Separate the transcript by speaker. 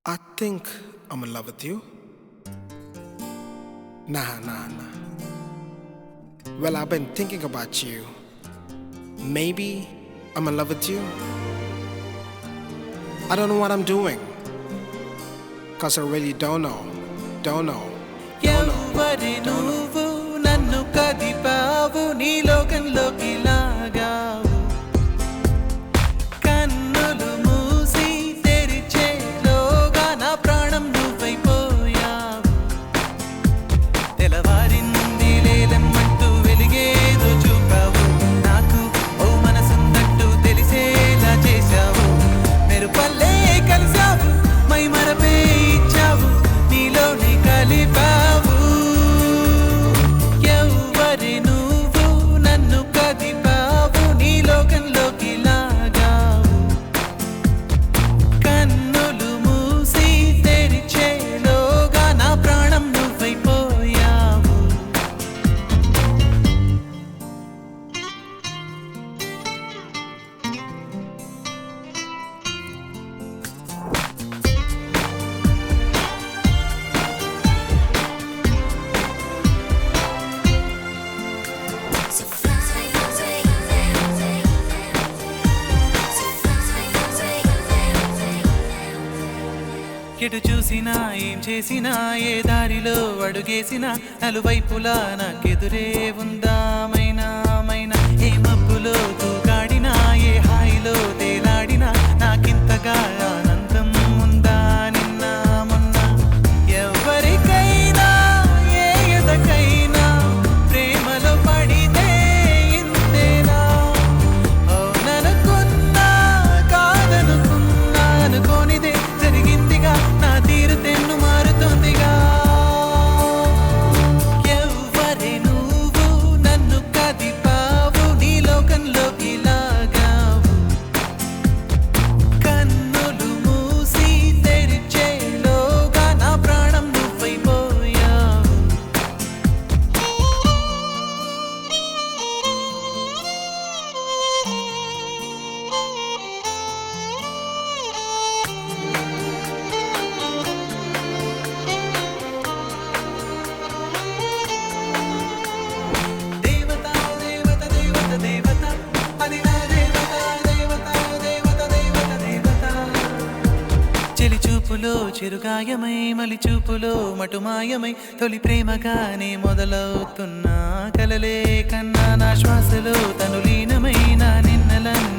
Speaker 1: I think I'm in love with you. Nah. Well, I've been thinking about you. Maybe I'm in love with you. I don't know what I'm doing. Cause I really don't know.
Speaker 2: ఎవరి నువ్వు నన్ను కదిపావు నీ లోకంలోకి లాగావు కన్నులు మూసి తెరిచేలోగా నా ప్రాణం నువ్వైపోయావు తెలవారింది లేలమ్మంటూ వెలిగేదో చూపావు నాకు ఓ మనసున్నట్టు తెలిసేలా చేశావు మెరుపల్లే కలిసావు మై మరపే ఇచ్చావు నీలోనే కలిపావు ఎవరి నువ్వు నన్ను కదిపావు నీ లోకంలోకి లాగావు కన్నులు మూసి తెరిచేలోగా నా ప్రాణం నువ్వైపోయావు ఎటు చూసినా ఏం చేసినా ఏ దారిలో అడుగేసినా నలువైపులా నాకెదురే ఉందామైనా ఏ మబ్బులో తూగాడినా ఏ హాయిలో తేలాడినా నాకింతగా ఆనందం ఉందా నిన్న మొన్న ఎవరికైనా ఏ ఎదకైనా ప్రేమలో పడితే ఇంతేనా అవుననుకున్నా కాదనుకున్నా అనుకోనిదే జరిగిందిగా నా తీరు తెన్ను మారుతుందిగా ఎవరి నువ్వు నన్ను కదిపావు నీ లోకంలోకి లాగావు కన్నులు మూసి తెరిచేలోగా నా ప్రాణం నువ్వైపోయావు దేవత దేవత దేవత దేవత అది నా దేవత దేవత దేవత దేవత దేవత చెలి చూపులో చిరుగాయమై మలి చూపులో మటుమాయమై తొలి ప్రేమగానే మొదలవుతున్నా కలలే కన్నా నా శ్వాసలో తను లీనమై నా నిన్నలన్నీ